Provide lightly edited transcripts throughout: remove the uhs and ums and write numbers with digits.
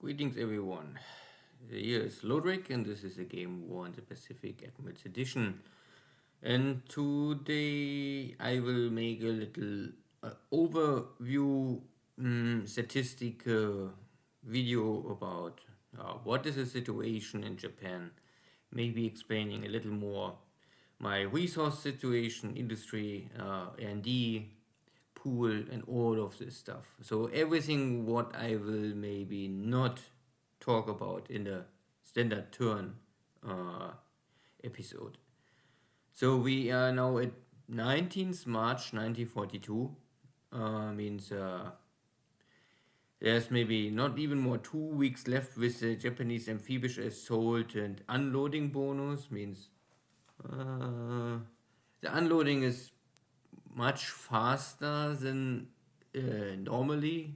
Greetings everyone. Here is Lodrik and this is a Game War in the Pacific Admirals Edition. And today I will make a little overview statistic video about what is the situation in Japan. Maybe explaining a little more my resource situation, industry, R&D, pool and all of this stuff. So everything what I will maybe not talk about in the standard turn uh, episode. So we are now at 19th March 1942. Means there's maybe not even more 2 weeks left with the Japanese amphibious assault and unloading bonus. Means uh, the unloading is much faster than normally.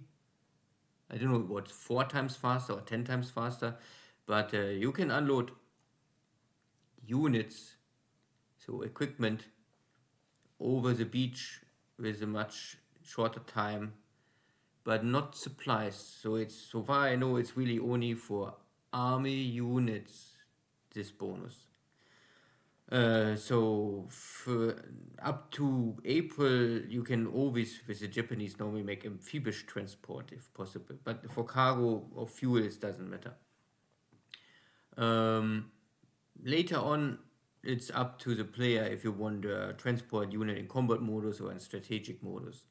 I don't know what, 4 times faster or 10 times faster, but you can unload units, so equipment, over the beach with a much shorter time, but not supplies. So it's, so far I know, it's really only for army units, this bonus. So for up to April, you can always, with the Japanese, normally make amphibious transport if possible. But for cargo or fuel, it doesn't matter. Um, Later on, it's up to the player if you want a transport unit in combat modus or in strategic modus,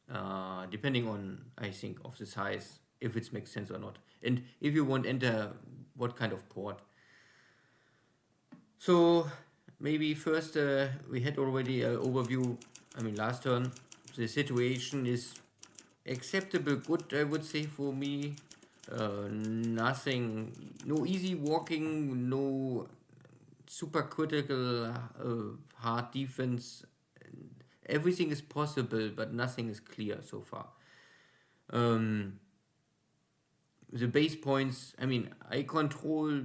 depending on, I think, of the size, if it makes sense or not, and if you want enter what kind of port. So maybe first we had already an overview. I mean, last turn the situation is acceptable, good, I would say, for me. Nothing, no easy walking, no super critical hard defense. Everything is possible, but nothing is clear so far. Um, the base points. I mean, I control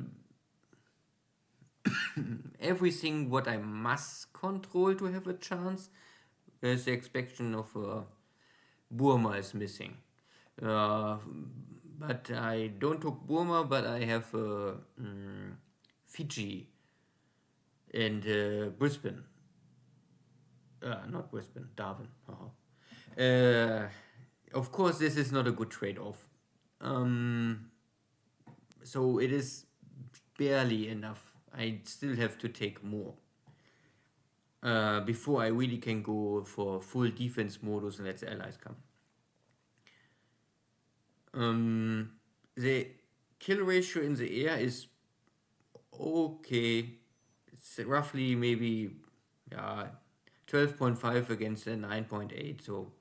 everything what I must control to have a chance. There's the exception of Burma is missing. Uh, but I don't took Burma, but I have Fiji and Brisbane. Not Brisbane, Darwin. Of course, this is not a good trade-off. Um, so it is barely enough. I still have to take more before I really can go for full defense modus and let the allies come. The kill ratio in the air is okay. It's roughly maybe 12.5 against a 9.8, so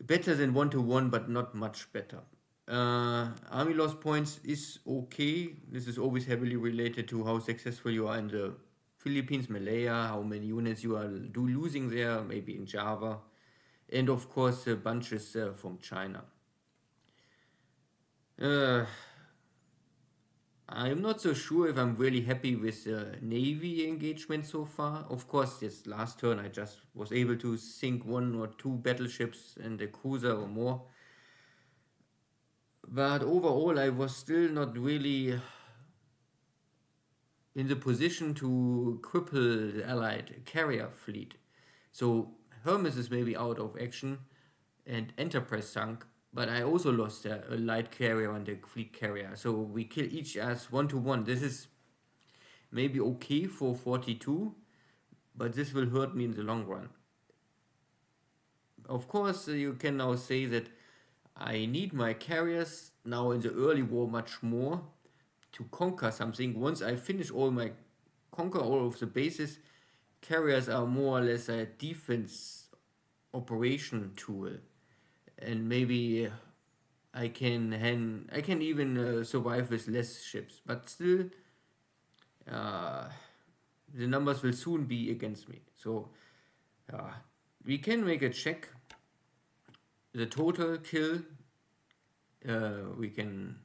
better than 1-to-1, but not much better. Army loss points is okay. This is always heavily related to how successful you are in the Philippines, Malaya, how many units you are losing there, maybe in Java, and of course bunches from China. I'm not so sure if I'm really happy with the Navy engagement so far. Of course, this last turn I just was able to sink 1 or 2 battleships and a cruiser or more. But overall, I was still not really in the position to cripple the Allied carrier fleet. So Hermes is maybe out of action and Enterprise sunk, but I also lost a light carrier and a fleet carrier. So we kill each as 1-to-1. This is maybe okay for 42, but this will hurt me in the long run. Of course, you can now say that I need my carriers now in the early war much more to conquer something. Once I finish conquer all of the bases, carriers are more or less a defense operation tool, and maybe I can even survive with less ships, but still, the numbers will soon be against me. So we can make a check. The total kill, we can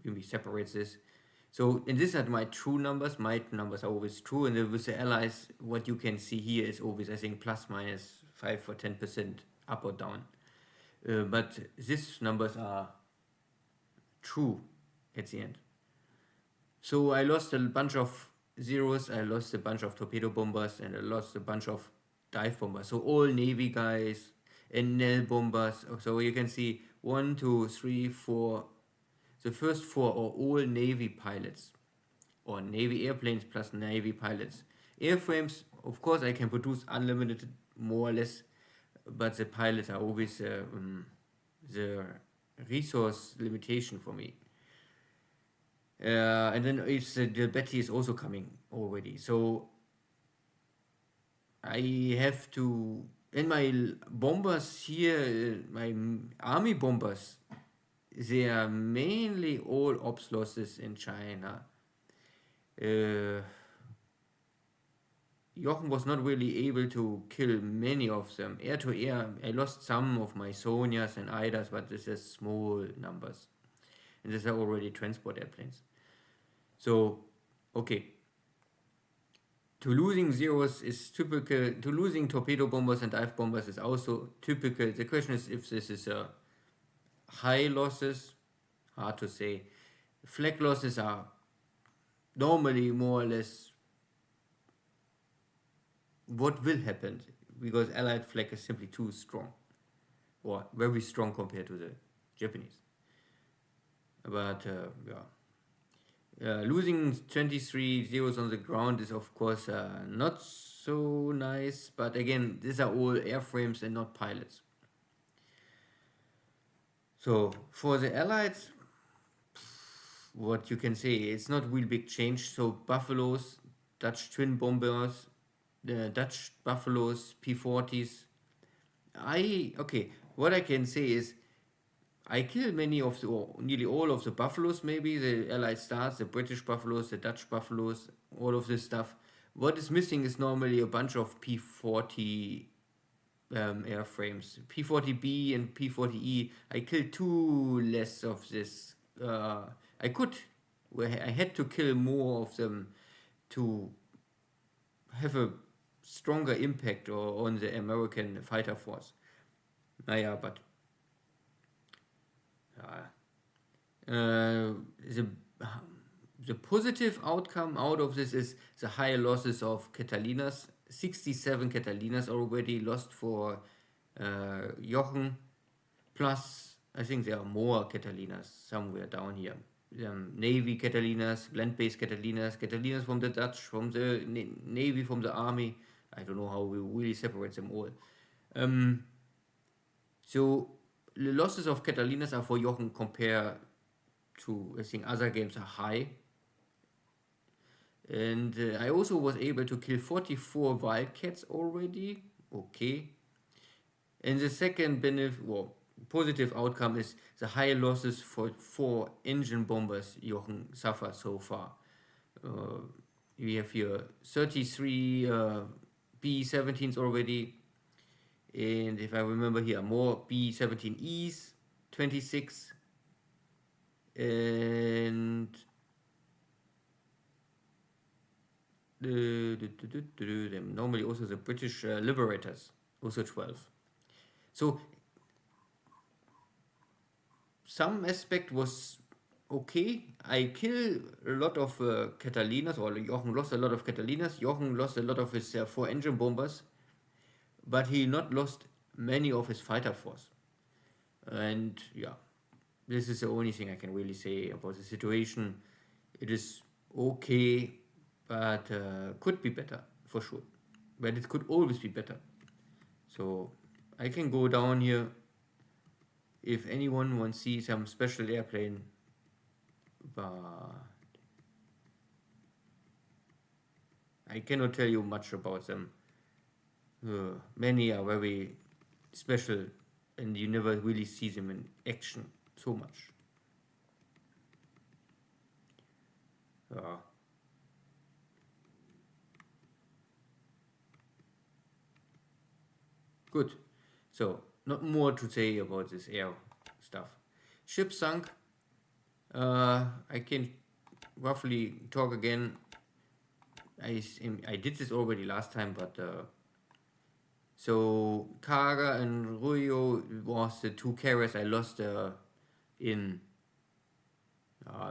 we separate this. So, and these are my true numbers. My numbers are always true, and with the allies, what you can see here is always, I think, plus minus 5 or 10% up or down. But these numbers are true. at the end. So I lost a bunch of zeros, I lost a bunch of torpedo bombers, and I lost a bunch of dive bombers. So all Navy guys and Nell bombers. So you can see 1, 2, 3, 4. The first four are all Navy pilots or Navy airplanes plus Navy pilots. Airframes, of course, I can produce unlimited, more or less, but the pilots are always the resource limitation for me. And then it's the Betty is also coming already. So I have to. And my bombers here, my army bombers, they are mainly all ops losses in China. Uh, Jochen was not really able to kill many of them. Air to air, I lost some of my Sonias and Idas, but this is small numbers. And these are already transport airplanes. So, okay. To losing zeros is typical. To losing torpedo bombers and dive bombers is also typical. The question is if this is a high losses, hard to say. Flag losses are normally more or less what will happen because Allied flag is simply too strong or very strong compared to the Japanese. But losing 23 zeros on the ground is of course not so nice, but again, these are all airframes and not pilots. So for the Allies, what you can say, it's not real big change. So Buffaloes, Dutch twin bombers, the Dutch Buffaloes, P-40s. What I can say is I kill many of the, or nearly all of the buffaloes, maybe the Allied stars, the British buffaloes, the Dutch buffaloes, all of this stuff. What is missing is normally a bunch of P-40 airframes, P-40B and P-40E. I killed two less of this. I could, I had to kill more of them to have a stronger impact on the American fighter force. Naja, but the the positive outcome out of this is the higher losses of Catalinas. 67 Catalinas already lost for Jochen. Plus, I think there are more Catalinas somewhere down here. Navy Catalinas, land-based Catalinas, Catalinas from the Dutch, from the Navy, from the Army. I don't know how we really separate them all. So the losses of Catalinas are for Jochen compared to, I think, other games are high. And I also was able to kill 44 Wildcats already. Okay. And the second positive outcome is the high losses for 4 engine bombers Jochen suffered so far. We have here 33 B-17s already. And if I remember here, more B-17Es, 26. And normally also the British Liberators, also 12. So some aspect was okay. I killed a lot of Catalinas, or Jochen lost a lot of Catalinas. Jochen lost a lot of his 4 engine bombers, but he not lost many of his fighter force. And yeah, this is the only thing I can really say about the situation. It is okay, but could be better for sure. But it could always be better. So I can go down here. If anyone wants to see some special airplane, but I cannot tell you much about them. Many are very special and you never really see them in action so much. Good. So, not more to say about this air stuff. Ship sunk. I can roughly talk again. I did this already last time, but so Kaga and Ruyo was the 2 carriers I lost in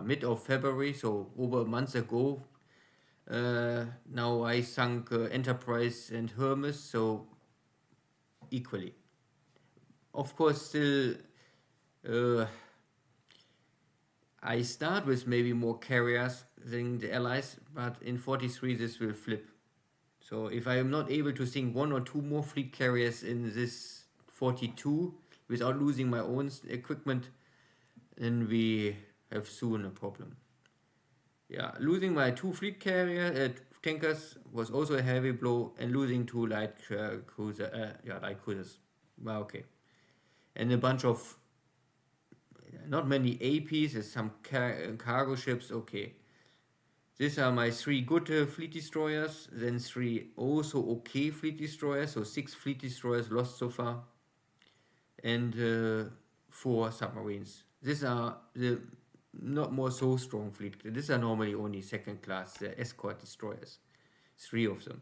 mid of February, so over a month ago. Now I sunk Enterprise and Hermes, so equally. Of course, still, uh, I start with maybe more carriers than the allies, but in 43 this will flip. So if I am not able to sink one or two more fleet carriers in this 42 without losing my own equipment, then we have soon a problem. Yeah, losing my two fleet carrier tankers was also a heavy blow, and losing two light cruisers. Well, okay, and a bunch of not many APs, there's some cargo ships. Okay, these are my three good fleet destroyers, then three also okay fleet destroyers, so six fleet destroyers lost so far, and four submarines. These are the not more so strong fleet. These are normally only second class escort destroyers, three of them.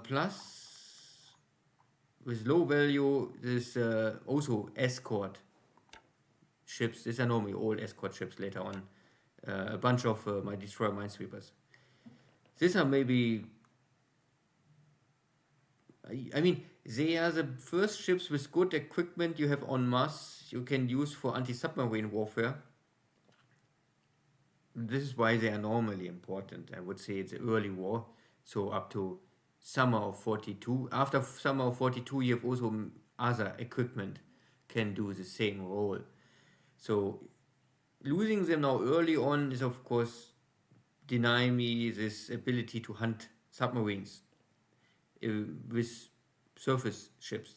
Plus, with low value, this also escort ships. These are normally all escort ships later on. A bunch of my destroyer minesweepers. These are maybe. I mean, they are the first ships with good equipment you have en masse you can use for anti-submarine warfare. This is why they are normally important. I would say it's the early war, so up to summer of 42. After summer of 42, you have also other equipment can do the same role. So losing them now early on is of course deny me this ability to hunt submarines with surface ships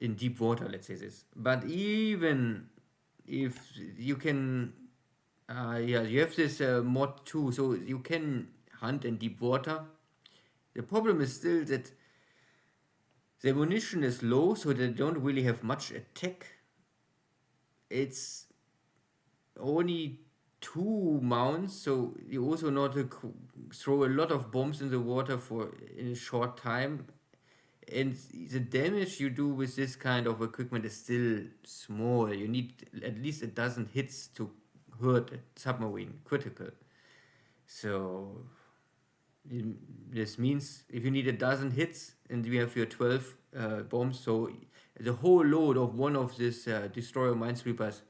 in deep water, let's say this. But even if you can, yeah, you have this mod too, so you can hunt in deep water. The problem is still that the ammunition is low, so they don't really have much attack. It's only two mounts, so you also not throw a lot of bombs in the water for in a short time, and the damage you do with this kind of equipment is still small. You need at least a dozen hits to hurt a submarine critical. So this means if you need a dozen hits and you have your 12 bombs, so the whole load of one of these destroyer minesweepers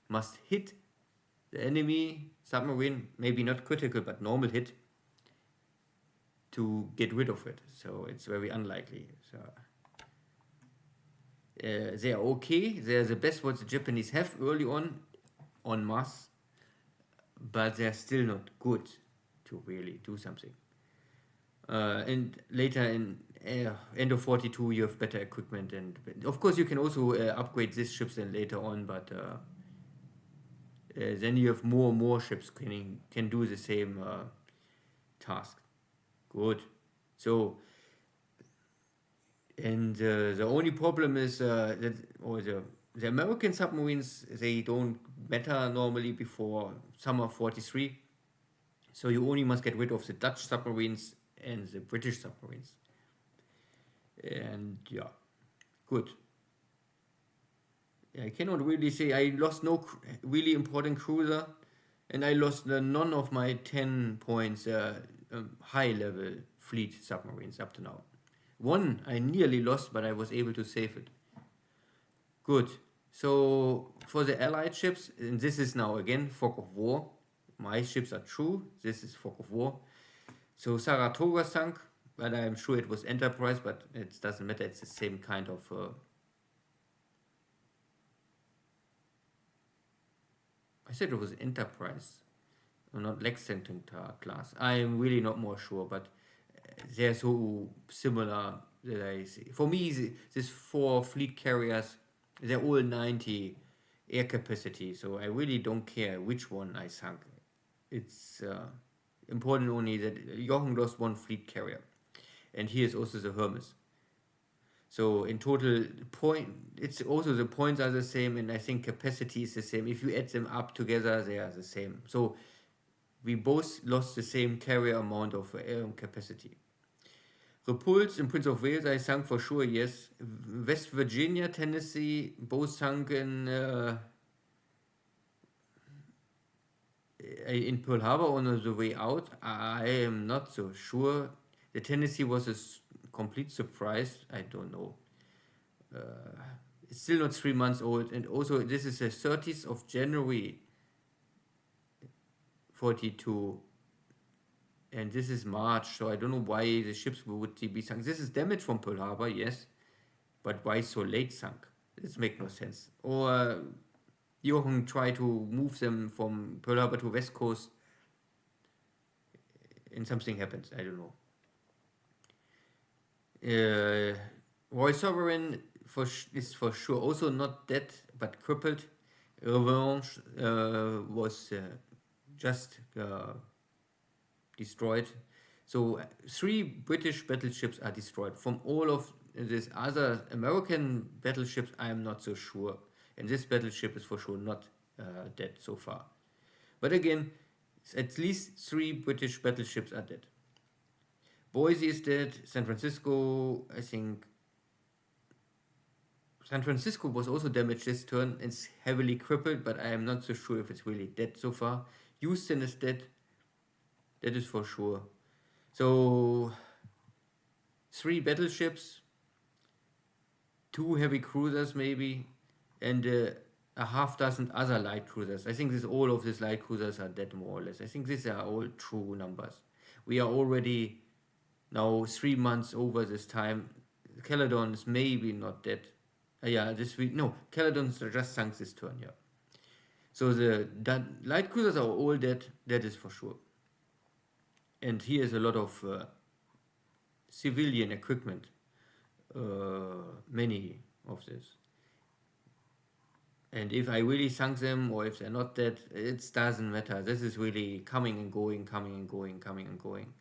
must hit the enemy submarine, maybe not critical but normal hit, to get rid of it. So it's very unlikely. So they are okay. They are the best what the Japanese have early on mass, but they are still not good to really do something. And later in end of 42, you have better equipment, and of course you can also upgrade these ships then later on, but then you have more ships can do the same task. Good. So, and the only problem is that, or the American submarines, they don't matter normally before summer 43. So you only must get rid of the Dutch submarines and the British submarines. And yeah, good. I cannot really say I lost no really important cruiser, and I lost none of my 10 points high level fleet submarines up to now. One I nearly lost, but I was able to save it. Good. So for the Allied ships, and this is now again fog of war. My ships are true. This is fog of war. So Saratoga sunk, but I'm sure it was Enterprise, but it doesn't matter. It's the same kind of. I said it was Enterprise, or not Lexington class. I'm really not more sure, but they're so similar that I see. For me, these four fleet carriers, they're all 90 air capacity, so I really don't care which one I sunk. It's important only that Jochen lost one fleet carrier, and here is also the Hermes. So in total, it's also the points are the same, and I think capacity is the same. If you add them up together, they are the same. So we both lost the same carrier amount of capacity. Repulse in Prince of Wales, I sunk for sure, yes. West Virginia, Tennessee, both sunk in in Pearl Harbor on the way out, I am not so sure. The Tennessee was a complete surprise. I don't know. It's still not 3 months old, and also this is the 30th of January 42, and this is March, so I don't know why the ships would be sunk. This is damage from Pearl Harbor, yes, but why so late sunk? This makes no sense. Or Jochen try to move them from Pearl Harbor to West Coast, and something happens. I don't know. Roy Sovereign is for sure also not dead but crippled. Revanche was just destroyed. So 3 British battleships are destroyed. From all of these other American battleships, I am not so sure. And this battleship is for sure not dead so far. But again, at least 3 British battleships are dead. Boise is dead. San Francisco, I think. San Francisco was also damaged this turn. It's heavily crippled, but I am not so sure if it's really dead so far. Houston is dead. That is for sure. So 3 battleships, 2 heavy cruisers maybe, and a half dozen other light cruisers. I think all of these light cruisers are dead more or less. I think these are all true numbers. We are already now 3 months over this time. Caledon is maybe not dead. Yeah, this week. No, Caledon just sunk this turn, yeah. So the light cruisers are all dead, that is for sure. And here is a lot of civilian equipment, many of this. And if I really sunk them or if they're not dead, it doesn't matter. This is really coming and going, coming and going, coming and going.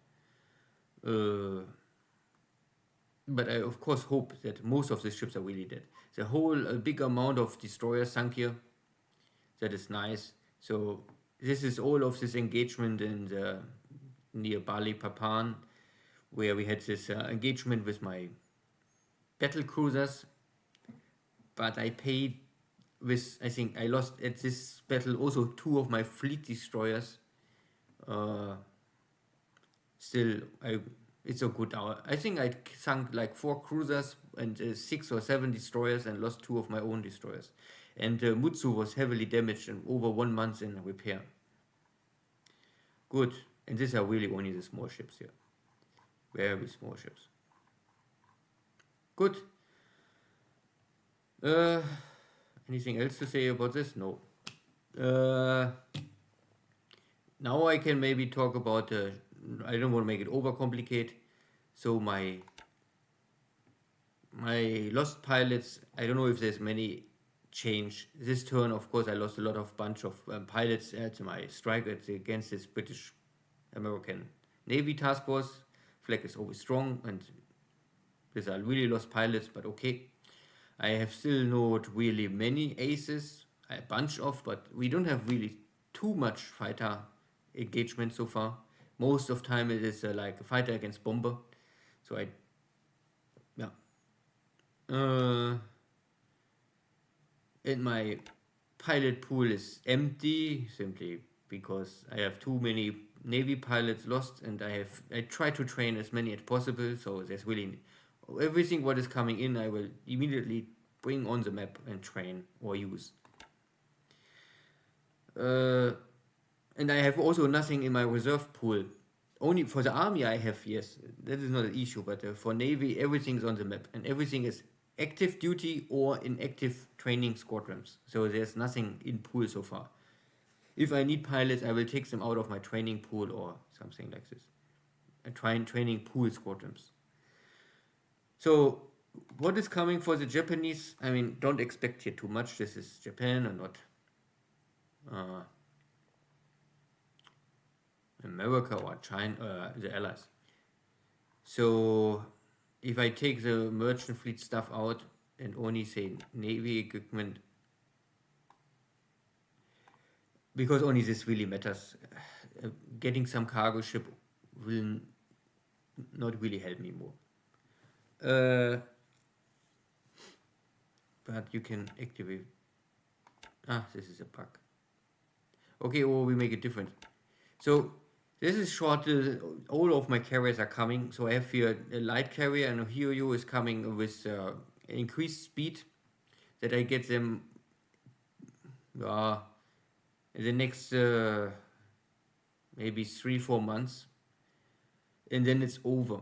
But I of course hope that most of the ships are really dead. The whole big amount of destroyers sunk here. That is nice. So this is all of this engagement in the near Bali Papan, where we had this engagement with my battle cruisers. But I paid with, I think I lost at this battle also 2 of my fleet destroyers. Still, it's a good hour. I think I sunk like 4 cruisers and 6 or 7 destroyers and lost 2 of my own destroyers. And Mutsu was heavily damaged and over 1 month in repair. Good. And these are really only the small ships here. Very small ships. Good. Anything else to say about this? No. Now I can maybe talk about I don't want to make it overcomplicate. So my lost pilots, I don't know if there's many change. This turn, of course, I lost a lot of bunch of pilots to my strike against this British American Navy task force. Flag is always strong, and these are really lost pilots, but okay. I have still not really many aces, a bunch of, but we don't have really too much fighter engagement so far. Most of time it is like a fighter against bomber. So and my pilot pool is empty simply because I have too many Navy pilots lost, and I try to train as many as possible. So there's really everything what is coming in I will immediately bring on the map and train or use. And I have also nothing in my reserve pool. Only for the army I have, yes, that is not an issue, but for Navy everything is on the map and everything is active duty or in active training squadrons. So there's nothing in pool so far. If I need pilots, I will take them out of my training pool or something like this. I try and training pool squadrons. So what is coming for the Japanese? I mean, don't expect here too much. This is Japan and not America or China, the Allies. So if I take the merchant fleet stuff out and only say Navy equipment, because only this really matters, getting some cargo ship will not really help me more. But you can activate. This is a bug. Okay, or we make it different. So this is short. All of my carriers are coming. So I have here a light carrier, and here you is coming with increased speed that I get them in the next maybe 3 4 months, and then it's over.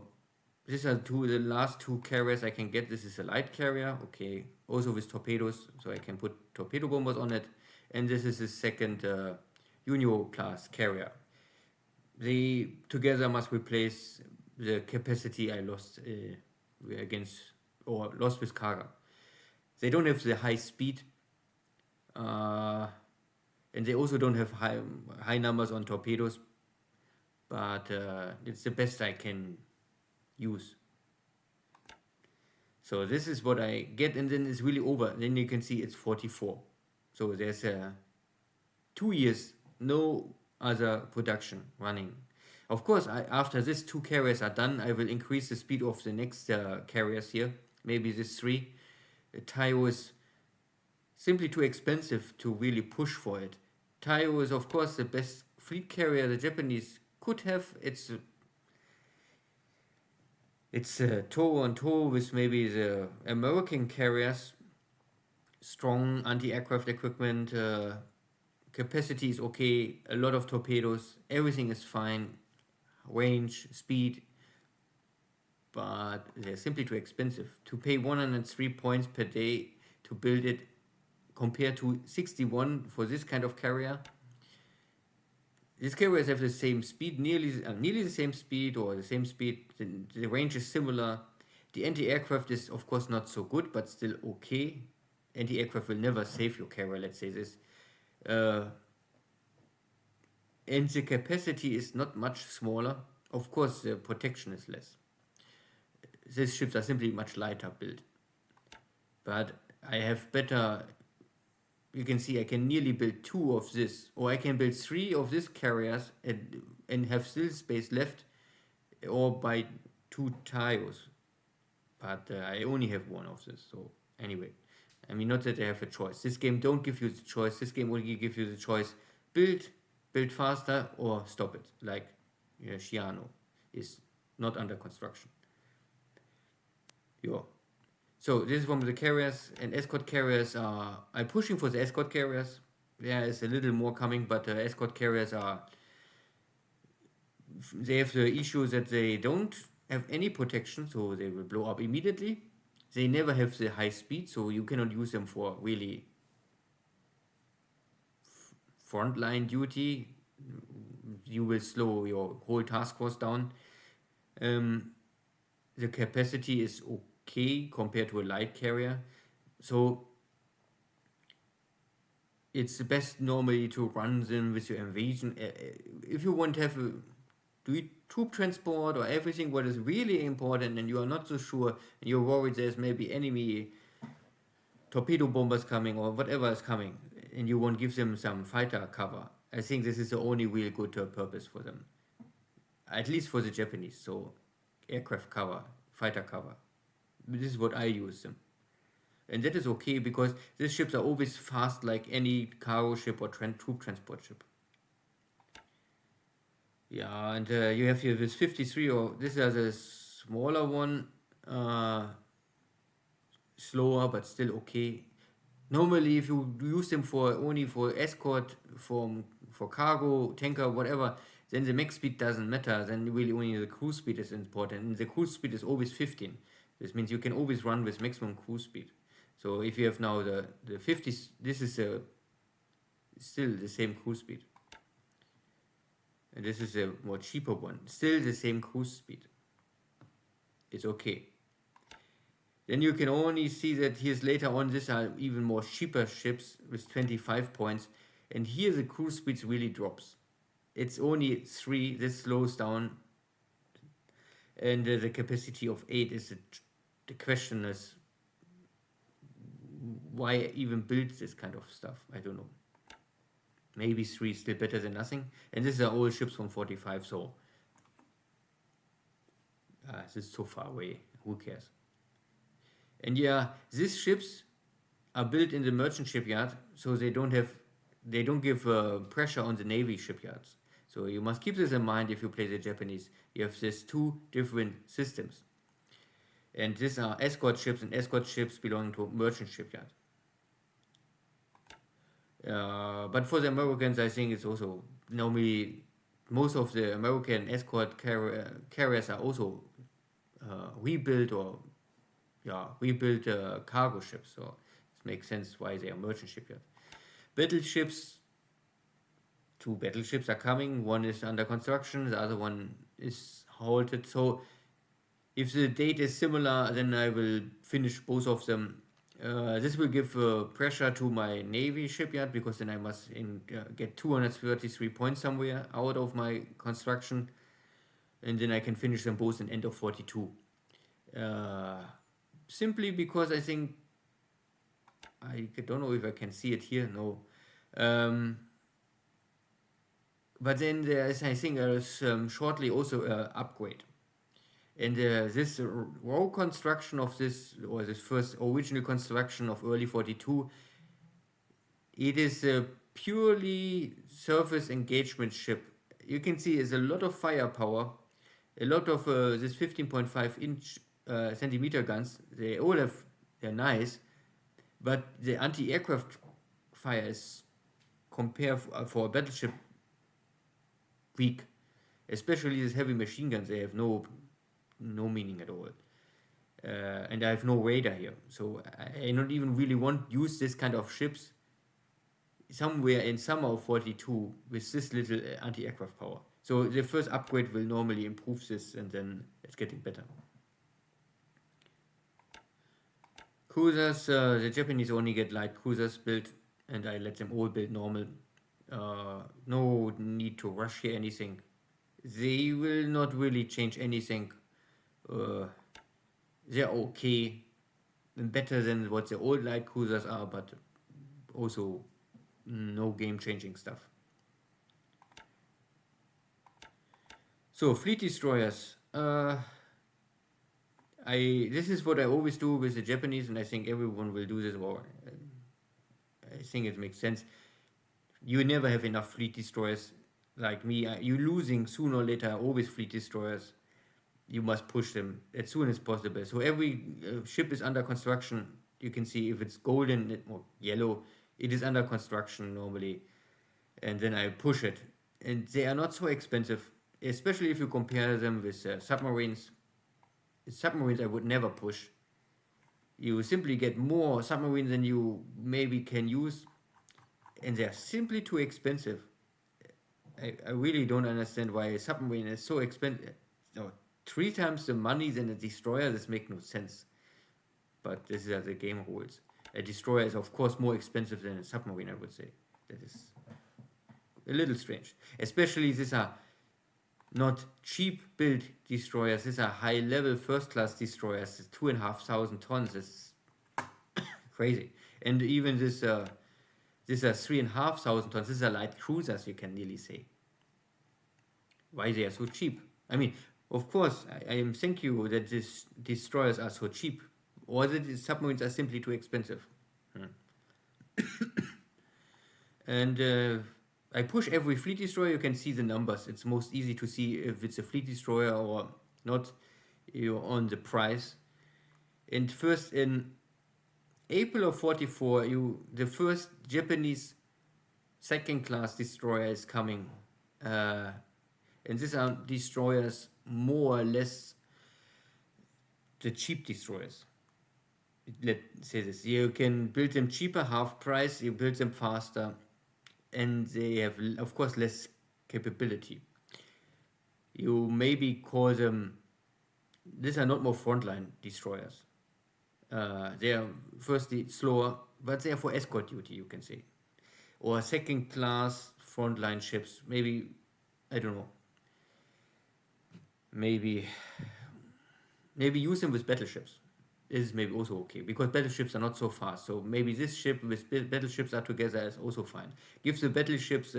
These are the last two carriers I can get. This is a light carrier, okay, also with torpedoes, so I can put torpedo bombers on it. And this is the second Unio class carrier. They together must replace the capacity I lost against or lost with Kaga. They don't have the high speed, uh, and they also don't have high numbers on torpedoes. But it's the best I can use. So this is what I get, and then it's really over. Then you can see it's 44. So there's 2 years, no other production running. Of course, after these two carriers are done, I will increase the speed of the next carriers here. Maybe this 3. Taiyo is simply too expensive to really push for it. Taiyo is of course the best fleet carrier the Japanese could have. It's toe on toe with maybe the American carriers. Strong anti-aircraft equipment, capacity is okay, a lot of torpedoes, everything is fine, range, speed, but they're simply too expensive. To pay 103 points per day to build it compared to 61 for this kind of carrier. These carriers have the same speed, nearly the same speed or the same speed. The range is similar. The anti-aircraft is of course not so good, but still okay. Anti-aircraft will never save your carrier, let's say this. And the capacity is not much smaller. Of course, the protection is less. These ships are simply much lighter built. But I have better. You can see I can nearly build 2 of this, or I can build 3 of these carriers and have still space left, or buy 2 Taiyos. But I only have 1 of this, so anyway. I mean, not that I have a choice. This game don't give you the choice. This game only give you the choice: build faster, or stop it. Like Shiano is not under construction. Yo. So this is from the carriers, and escort carriers are. I'm pushing for the escort carriers. There is a little more coming, but escort carriers are. They have the issue that they don't have any protection, so they will blow up immediately. They never have the high speed, so you cannot use them for really frontline duty. You will slow your whole task force down. The capacity is okay compared to a light carrier, so it's the best normally to run them with your invasion. If you want to have troop transport or everything what is really important and you are not so sure and you're worried there's maybe enemy torpedo bombers coming or whatever is coming and you won't give them some fighter cover, I think this is the only real good purpose for them, at least for the Japanese. So aircraft cover, fighter cover, this is what I use them, and that is okay because these ships are always fast like any cargo ship or troop transport ship. Yeah, and you have here this 53, or this is a smaller one, slower but still okay. Normally, if you use them for only for escort, for cargo, tanker, whatever, then the max speed doesn't matter. Then really only the cruise speed is important, and the cruise speed is always 15. This means you can always run with maximum cruise speed. So if you have now the 50, this is still the same cruise speed. And this is a more cheaper one. Still the same cruise speed. It's okay. Then you can only see that here's later on, these are even more cheaper ships with 25 points. And here the cruise speed really drops. It's only 3, this slows down. And the capacity of 8 is the question is why even build this kind of stuff? I don't know. Maybe 3 is still better than nothing. And these are all ships from 45, so this is so far away. Who cares? And yeah, these ships are built in the merchant shipyard, so they don't have they don't give pressure on the Navy shipyards. So you must keep this in mind if you play the Japanese. You have these two different systems. And these are escort ships and escort ships belonging to merchant shipyard. But for the Americans, I think it's also normally most of the American escort carriers are also rebuilt or rebuilt cargo ships. So it makes sense why they are merchant shipyard. Battleships, two battleships are coming. One is under construction, the other one is halted. So if the date is similar, then I will finish both of them. This will give pressure to my Navy shipyard because then I must get 233 points somewhere out of my construction, and then I can finish them both in end of 42. Simply because I think, I don't know if I can see it here, no. But then there is, I think there is shortly also an upgrade. And this row construction of this, or this first original construction of early 42, it is a purely surface engagement ship. You can see there's a lot of firepower, a lot of this 15.5 inch centimeter guns. They all have, they're nice, but the anti-aircraft fire is compared for a battleship weak. Especially these heavy machine guns, they have no meaning at all. And I have no radar here, so I don't even really want to use this kind of ships somewhere in summer of 42 with this little anti-aircraft power. So the first upgrade will normally improve this, and then it's getting better. Cruisers, the Japanese only get light cruisers built, and I let them all build normal. No need to rush here anything. They will not really change anything. They're okay, better than what the old light cruisers are, but also no game-changing stuff. So fleet destroyers. This is what I always do with the Japanese, and I think everyone will do this. Or I think it makes sense. You never have enough fleet destroyers. Like me, you're losing sooner or later. Always fleet destroyers. You must push them as soon as possible. So every ship is under construction. You can see if it's golden or yellow, it is under construction normally. And then I push it. And they are not so expensive, especially if you compare them with submarines. Submarines I would never push. You simply get more submarines than you maybe can use. And they are simply too expensive. I really don't understand why a submarine is so expensive. No, 3 times the money than a destroyer. This makes no sense. But this is the game rules. A destroyer is of course more expensive than a submarine, I would say. That is a little strange. Especially these are not cheap built destroyers. These are high level first class destroyers. 2,500 tons. It's crazy. And even these are 3,500 tons. These are light cruisers, you can nearly say. Why they are so cheap? I mean, of course, I am thank you that these destroyers are so cheap, or that the submarines are simply too expensive. And I push every fleet destroyer. You can see the numbers. It's most easy to see if it's a fleet destroyer or not. You're on the price. And first in April of 44, the first Japanese second-class destroyer is coming. And these are destroyers more or less the cheap destroyers. Let's say this. You can build them cheaper, half price, you build them faster, and they have, of course, less capability. You maybe call them, these are not more frontline destroyers. They are firstly slower, but they are for escort duty, you can say. Or second class frontline ships, maybe, I don't know. Maybe use them with battleships. This is maybe also okay, because battleships are not so fast. So maybe this ship with battleships are together is also fine. Give the battleships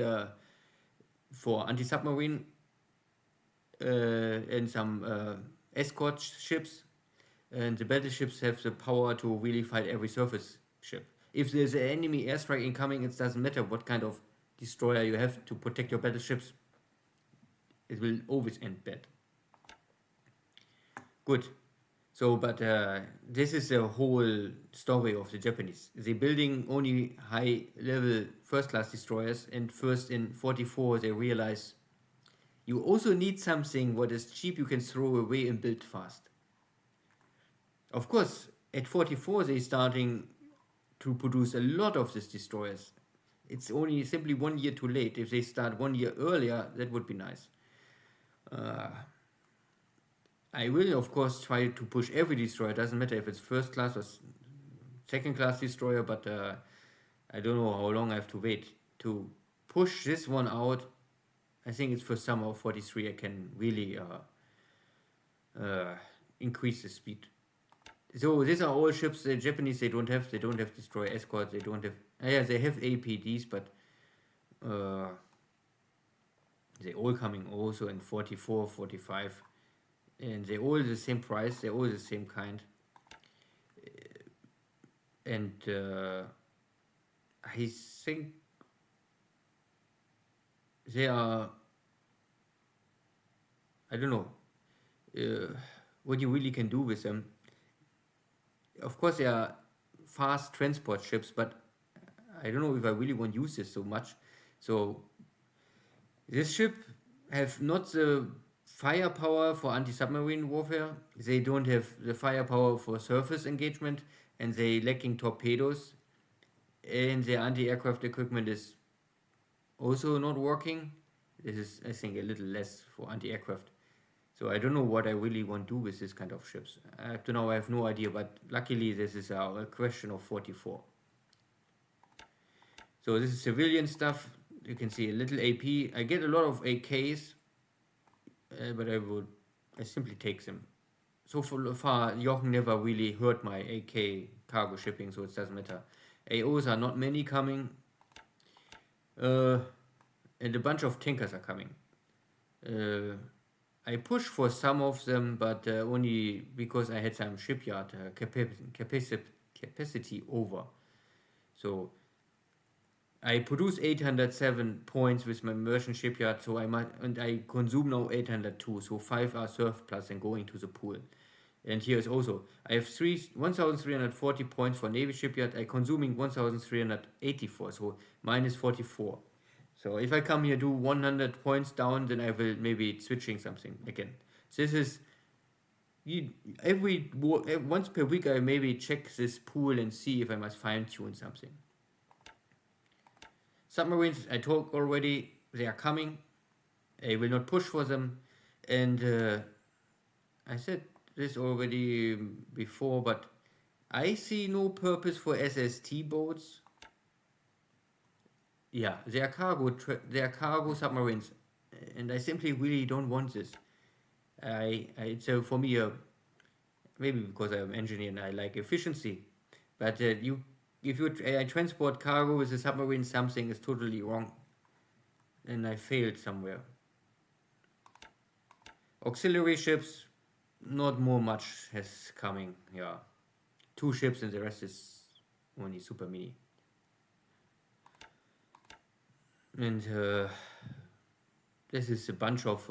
for anti-submarine and some escort ships, and the battleships have the power to really fight every surface ship. if there's an enemy airstrike incoming, it doesn't matter what kind of destroyer you have to protect your battleships, it will always end bad. Good. So, but this is the whole story of the Japanese. They're building only high-level first-class destroyers, and first in 44 they realize you also need something what is cheap you can throw away and build fast. Of course, at 44 they're starting to produce a lot of these destroyers. It's only simply 1 year too late. If they start 1 year earlier, that would be nice. I will, of course, try to push every destroyer. It doesn't matter if it's first class or second class destroyer, but I don't know how long I have to wait to push this one out. I think it's for summer of 43 I can really increase the speed. So these are all ships the Japanese they don't have destroyer escorts, they don't have they have APDs, but they're all coming also in 44, 45, and they're all the same price, they're all the same kind. And I think they are, I don't know what you really can do with them. Of course, they are fast transport ships, but I don't know if I really want to use this so much. So this ship have not the firepower for anti-submarine warfare. They don't have the firepower for surface engagement, and they lacking torpedoes. And their anti-aircraft equipment is also not working. This is, I think, a little less for anti-aircraft. So I don't know what I really want to do with this kind of ships. Up to now I have no idea, but luckily this is a question of 44. So this is civilian stuff. You can see a little AP. I get a lot of AKs, but I simply take them. So far, Jochen never really hurt my AK cargo shipping, so it doesn't matter. AOs are not many coming, and a bunch of tankers are coming. I pushed for some of them, but only because I had some shipyard capacity over. So I produce 807 points with my merchant shipyard, so I consume now 802, so 5 are surplus and going to the pool. And here is also, I have 1,340 points for navy shipyard, I consuming 1,384, so minus 44. So if I come here do 100 points down, then I will maybe switching something again. This is once per week I maybe check this pool and see if I must fine tune something. Submarines, I talked already, they are coming. I will not push for them, and I said this already before, but I see no purpose for SST boats. Yeah, they are cargo submarines, and I simply really don't want this. It's for me maybe because I'm an engineer and I like efficiency, but if I transport cargo with a submarine, something is totally wrong, and I failed somewhere. Auxiliary ships, not more much has coming. Yeah, 2 ships and the rest is only super mini. And this is a bunch of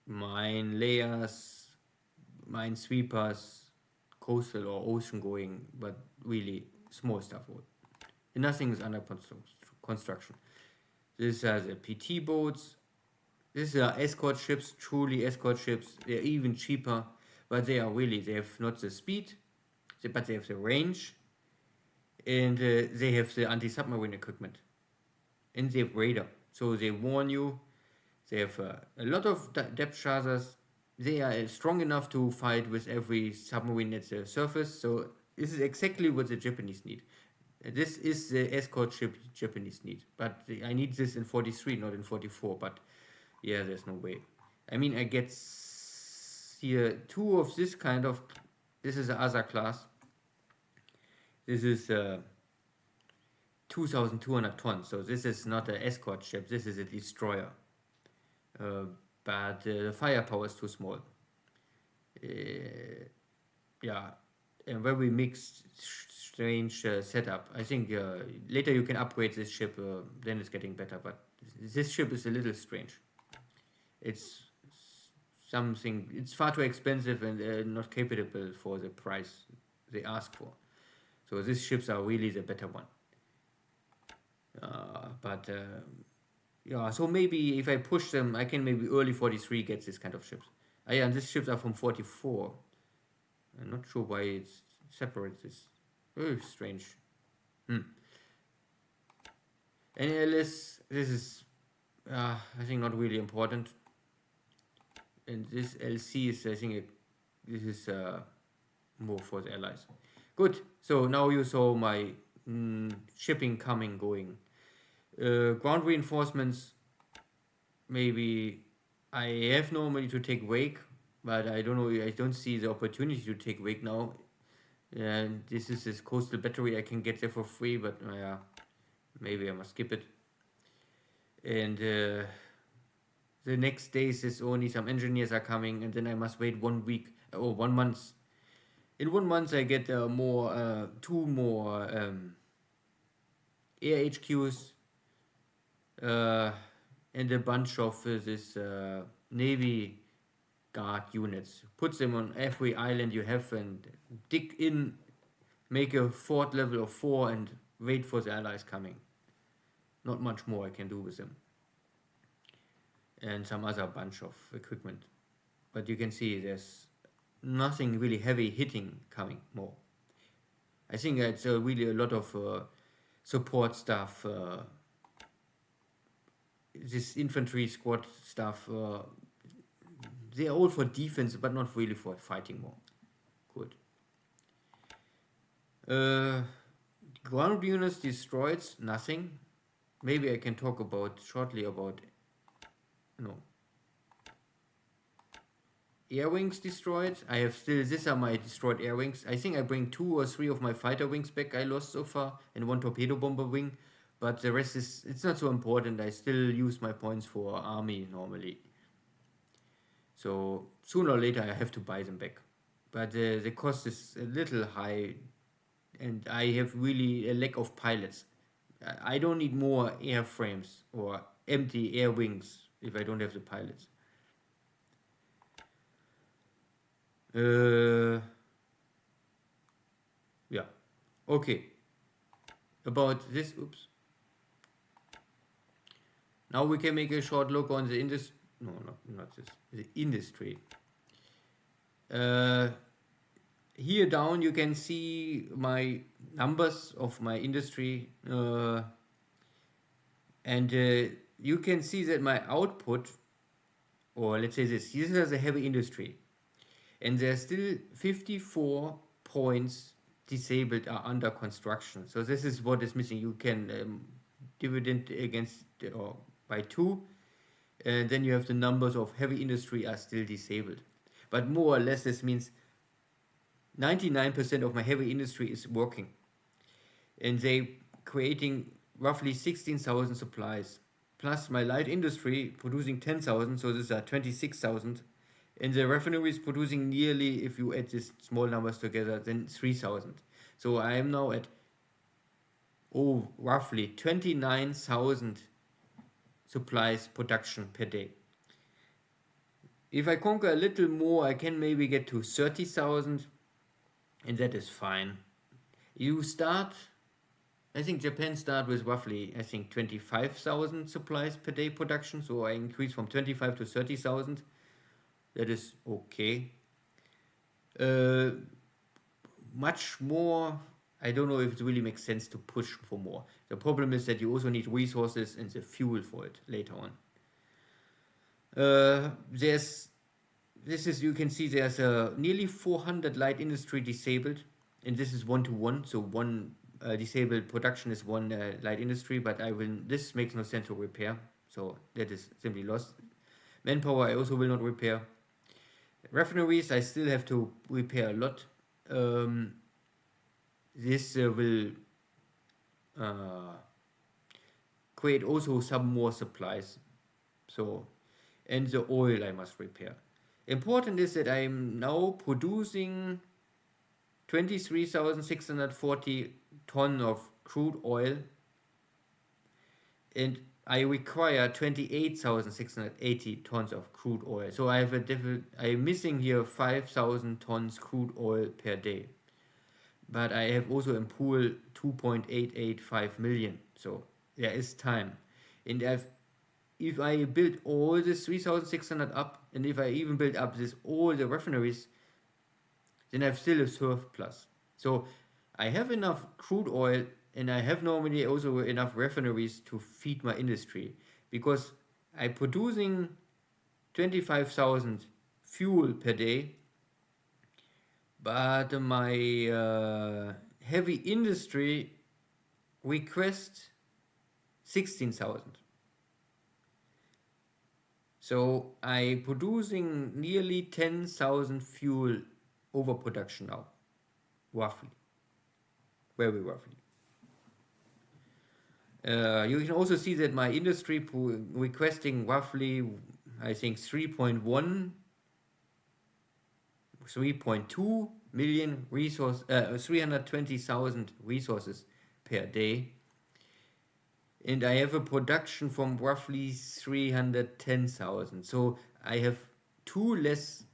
mine layers, mine sweepers, coastal or ocean going, but really small stuff. And nothing is under construction. These are the PT boats. These are escort ships, truly escort ships. They're even cheaper, but they have not the speed, but they have the range, and they have the anti-submarine equipment. And they have radar, so they warn you. They have a lot of depth chargers. They are strong enough to fight with every submarine at the surface. So this is exactly what the Japanese need. This is the escort ship Japanese need. But I need this in 43, not in 44. But yeah, there's no way. I mean, I get here 2 of this kind of. This is the other class. This is 2,200 tons. So this is not an escort ship. This is a destroyer. But the firepower is too small. Yeah, a very mixed, strange setup. I think later you can upgrade this ship, then it's getting better. But this ship is a little strange. It's something. It's far too expensive and not capable for the price they ask for. So these ships are really the better one. But yeah, so maybe if I push them, I can maybe early 43 get this kind of ships. Yeah, and these ships are from 44. I'm not sure why it separates this. Very strange. Hmm. And LS, this is, I think, not really important. And this LC is, I think, this is more for the allies. Good. So now you saw my shipping coming, going. Ground reinforcements, maybe I have normally to take wake, but I don't know, I don't see the opportunity to take wake now. And this is this coastal battery I can get there for free, but yeah, maybe I must skip it. And the next days is only some engineers are coming, and then I must wait 1 week or 1 month. In 1 month I get two more air HQs and a bunch of this navy guard units. Put them on every island you have and dig in, make a fort level of 4 and wait for the allies coming. Not much more I can do with them. And some other bunch of equipment. But you can see there's nothing really heavy hitting coming more. I think it's really a lot of support stuff, this infantry squad stuff. They're all for defense, but not really for fighting more. Good. Ground units destroyed, nothing. Maybe I can talk about shortly about air wings destroyed. I have still, these are my destroyed air wings. I think I bring 2 or 3 of my fighter wings back I lost so far, and 1 torpedo bomber wing, but the rest is, it's not so important. I still use my points for army normally. So sooner or later I have to buy them back. But the cost is a little high, and I have really a lack of pilots. I don't need more airframes or empty air wings if I don't have the pilots. Yeah. Okay. About this, oops. Now we can make a short look on the industry. No, not this. The industry. Here down you can see my numbers of my industry, and you can see that my output, or let's say this is a heavy industry, and there's still 54 points disabled are under construction. So this is what is missing. You can dividend against or by 2, and then you have the numbers of heavy industry are still disabled. But more or less this means 99% of my heavy industry is working, and they creating roughly 16,000 supplies, plus my light industry producing 10,000, so these are 26,000, and the refinery is producing nearly, if you add these small numbers together, then 3,000. So I am now at roughly 29,000 supplies production per day. If I conquer a little more, I can maybe get to 30,000, and that is fine. You start, I think Japan start with roughly, I think 25,000 supplies per day production, so I increase from 25 to 30,000. That is okay. Much more, I don't know if it really makes sense to push for more. The problem is that you also need resources and the fuel for it later on. You can see there's nearly 400 light industry disabled, and this is 1-to-1, so one disabled production is one light industry, but this makes no sense to repair, so that is simply lost. Manpower I also will not repair. Refineries I still have to repair a lot. This will create also some more supplies. So, and the oil I must repair. Important is that I'm now producing 23,640 ton of crude oil, and I require 28,680 tons of crude oil. So I have I'm missing here 5,000 tons crude oil per day. But I have also in pool 2.885 million. So there is time. And if I build all this 3,600 up, and if I even build up this all the refineries, then I have still a surplus. So I have enough crude oil, and I have normally also enough refineries to feed my industry, because I'm producing 25,000 fuel per day, but my heavy industry requests 16,000. So I producing nearly 10,000 fuel overproduction now, roughly, very roughly. You can also see that my industry requesting roughly, I think 3.2 million 320,000 resources per day. And I have a production from roughly 310,000. So I have two less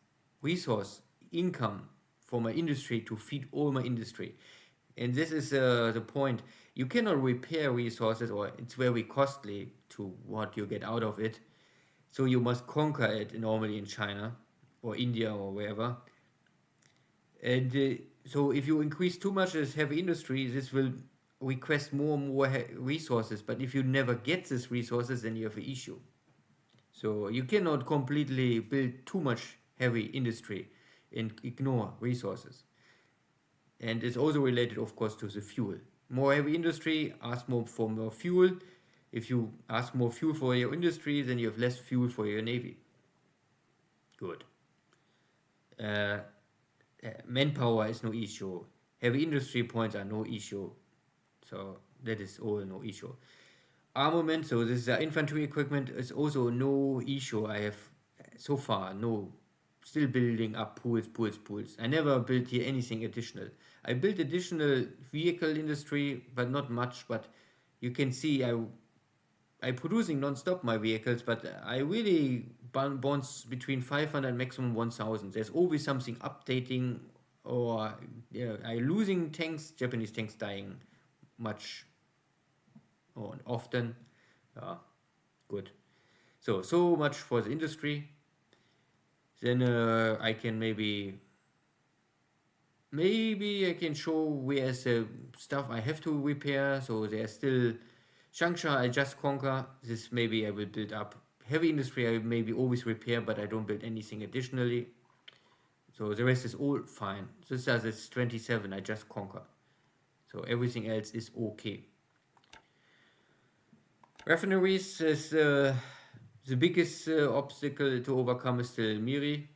resource income for my industry to feed all my industry. And this is the point. You cannot repair resources, or it's very costly to what you get out of it. So you must conquer it normally in China or India or wherever. And so if you increase too much as heavy industry, this will request more and more resources. But if you never get these resources, then you have an issue. So you cannot completely build too much heavy industry and ignore resources. And it's also related, of course, to the fuel. More heavy industry, ask more for more fuel. If you ask more fuel for your industry, then you have less fuel for your navy. Good. Manpower is no issue. Heavy industry points are no issue. So that is all no issue. Armament, so this is infantry equipment, is also no issue. I have so far still building up pools. I never built here anything additional. I built additional vehicle industry, but not much. But you can see I producing non-stop my vehicles, but I really bounce between 500 maximum 1,000. There's always something updating, or I losing tanks, Japanese tanks dying much or often. Good. So much for the industry. Then I can maybe I can show where's the stuff I have to repair. So there's still Changsha I just conquer. This maybe I will build up. Heavy industry I maybe always repair, but I don't build anything additionally. So the rest is all fine. This is 27 I just conquer. So everything else is okay. Refineries is the biggest obstacle to overcome is still Miri,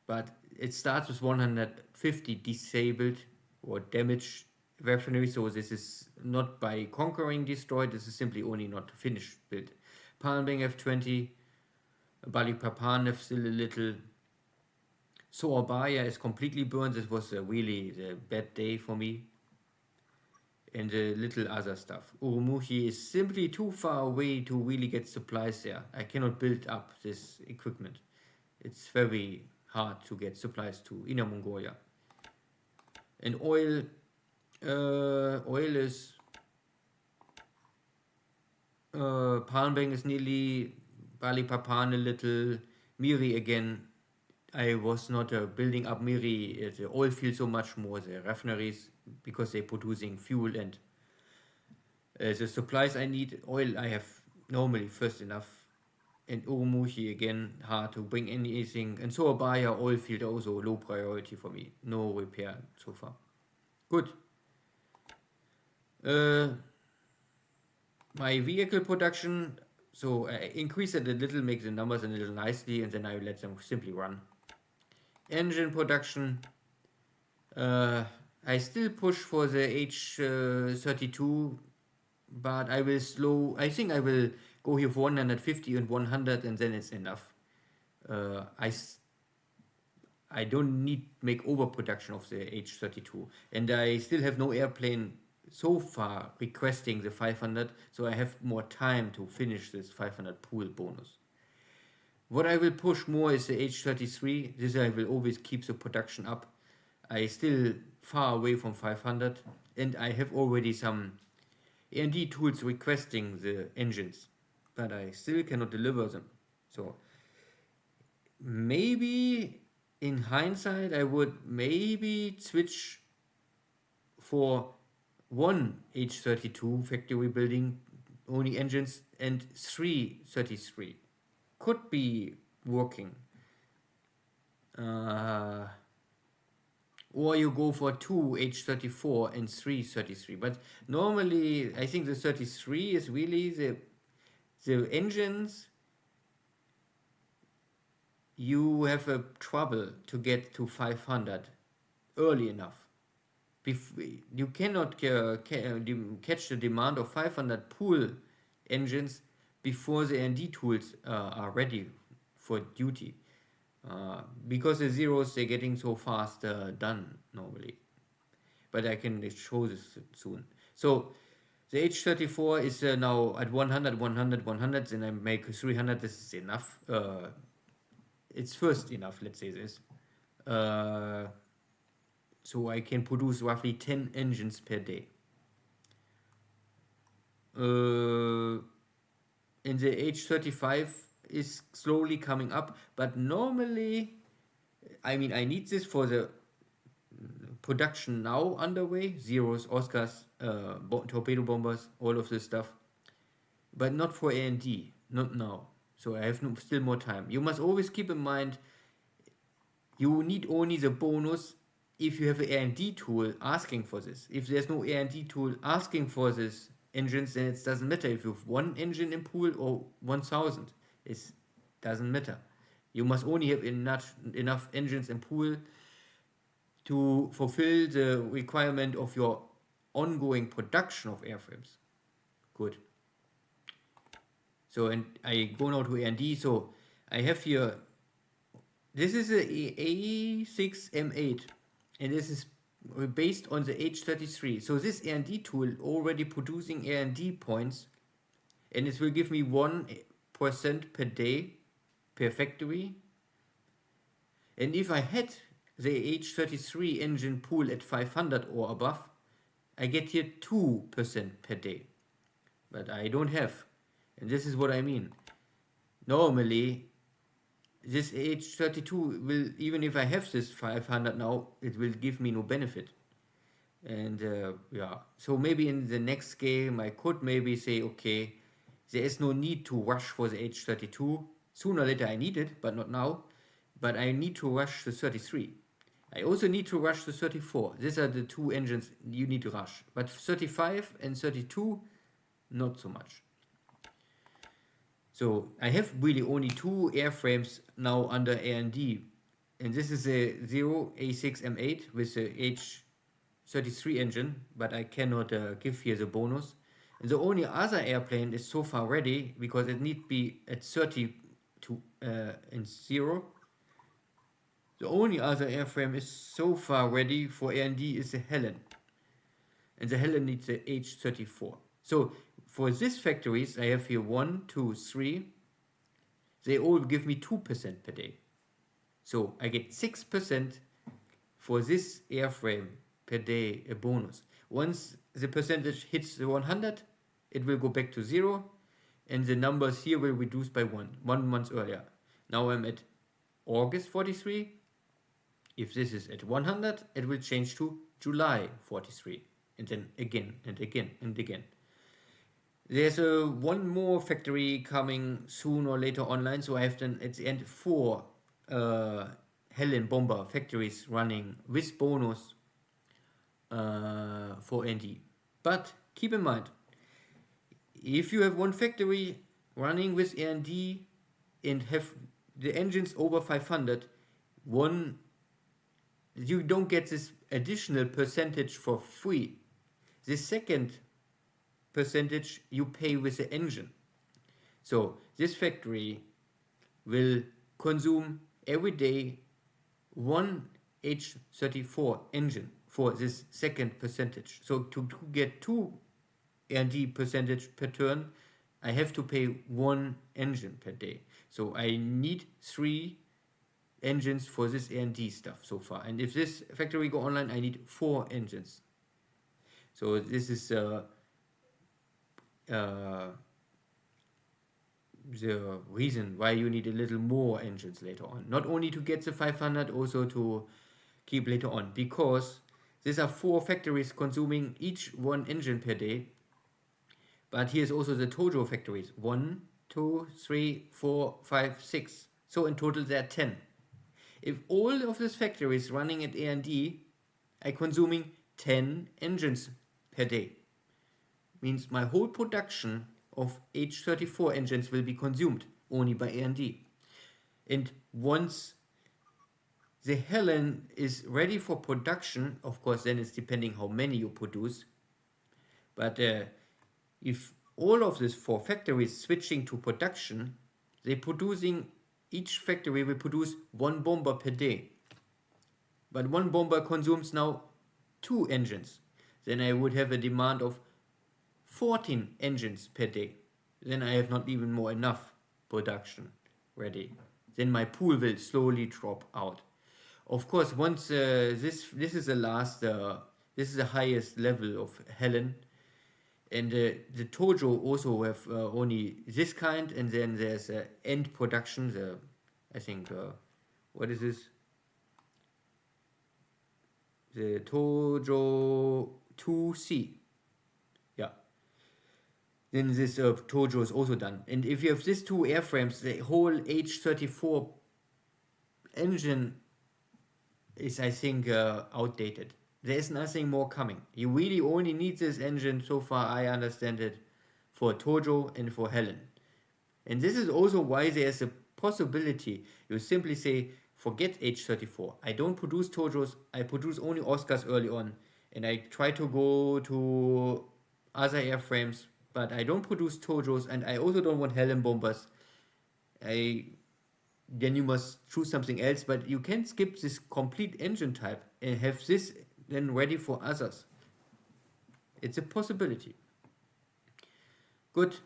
but it starts with 150 disabled or damaged refineries. So this is not by conquering destroyed. This is simply only not finished built. Palmbang F20, Balikpapan have still a little. Surabaya is completely burned. This was really the bad day for me. And a little other stuff. Urumqi is simply too far away to really get supplies there. I cannot build up this equipment. It's very hard to get supplies to Inner Mongolia. And oil is Palmbang is nearly, Balikpapan a little, Miri again. I was not building up Miri, the oil field so much more, the refineries, because they're producing fuel and the supplies I need. Oil I have normally first enough. And Urumqi again, hard to bring anything. And Surabaya oil field also low priority for me. No repair so far. Good. My vehicle production, so I increase it a little, make the numbers a little nicely, and then I let them simply run. Engine production, I still push for the H32, but I will I think I will go here for 150 and 100, and then it's enough. I don't need make overproduction of the H-32, and I still have no airplane so far requesting the 500, so I have more time to finish this 500 pool bonus. What I will push more is the H-33. This I will always keep the production up. I still far away from 500, and I have already some A&D tools requesting the engines, but I still cannot deliver them. So maybe in hindsight I would maybe switch for one H-32 factory building only engines and 333 could be working. Uh, or you go for two H-34 and 333. But normally, I think the 33 is really the engines you have a trouble to get to 500 early enough. You cannot catch the demand of 500 pool engines before the ND tools are ready for duty. Because the zeros they're getting so fast done normally. But I can show this soon. So the H-34 is now at 100, 100, 100, and I make 300. This is enough. It's first enough, let's say this. So I can produce roughly 10 engines per day. And the H-35 is slowly coming up, but normally, I mean, I need this for the production now underway, Zeros, Oscars, torpedo bombers, all of this stuff, but not for A&D, not now. So I have still more time. You must always keep in mind, you need only the bonus if you have an A&D tool asking for this. If there's no A&D tool asking for this engines, then it doesn't matter if you have one engine in pool or 1000. It doesn't matter. You must only have enough engines in pool to fulfill the requirement of your ongoing production of airframes. Good. So, and I go now to A&D. So I have here, this is a A6M8, and this is based on the H-33. So this A&D tool already producing A&D points, and it will give me 1% per day per factory. And if I had the H-33 engine pool at 500 or above, I get here 2% per day. But I don't have. And this is what I mean. Normally, this H-32 will, even if I have this 500 now, it will give me no benefit. And yeah, so maybe in the next game I could maybe say, okay, there is no need to rush for the H-32. Sooner or later I need it, but not now. But I need to rush the 33. I also need to rush the 34. These are the two engines you need to rush. But 35 and 32, not so much. So I have really only two airframes now under A&D. And this is a 0 A6M8 with the H-33 engine, but I cannot give here the bonus. And the only other airplane is so far ready because it need be at 30 to and 0. The only other airframe is so far ready for A&D is the Helen. And the Helen needs the H-34. So for these factories, I have here 1, 2, 3. They all give me 2% per day. So I get 6% for this airframe per day a bonus. Once the percentage hits the 100, it will go back to 0. And the numbers here will reduce by 1 month earlier. Now I'm at August 43. If this is at 100, it will change to July 43. And then again and again and again. There's one more factory coming soon or later online, so I have then at the end 4 Helen bomber factories running with bonus for ND. But keep in mind, if you have one factory running with ND and have the engines over 500, you don't get this additional percentage for free. The second percentage you pay with the engine. So this factory will consume every day one H34 engine for this second percentage. So to get 2 R&D percentage per turn, I have to pay 1 engine per day. So I need 3 engines for this R&D stuff so far. And if this factory go online, I need 4 engines. So this is the reason why you need a little more engines later on. Not only to get the 500, also to keep later on. Because these are 4 factories consuming each 1 engine per day. But here's also the Tojo factories. 1, 2, 3, 4, 5, 6. So in total there are 10. If all of these factories running at A&D are consuming 10 engines per day, means my whole production of H34 engines will be consumed only by A&D. And once the Helen is ready for production, of course then it's depending how many you produce, but if all of these 4 factories switching to production, each factory will produce 1 bomber per day. But 1 bomber consumes now 2 engines. Then I would have a demand of 14 engines per day. Then I have not even more enough production ready. Then my pool will slowly drop out. Of course, once this is the last, this is the highest level of Helen. And the Tojo also have only this kind, and then there's end production, I think, what is this? The Tojo 2C. Yeah. Then this Tojo is also done. And if you have these 2 airframes, the whole H34 engine is, I think, outdated. There is nothing more coming. You really only need this engine, so far I understand it, for Tojo and for Helen. And this is also why there's a possibility. You simply say, forget H34. I don't produce Tojos, I produce only Oscars early on. And I try to go to other airframes, but I don't produce Tojos, and I also don't want Helen bombers. Then you must choose something else, but you can skip this complete engine type and have this then ready for others. It's a possibility. Good.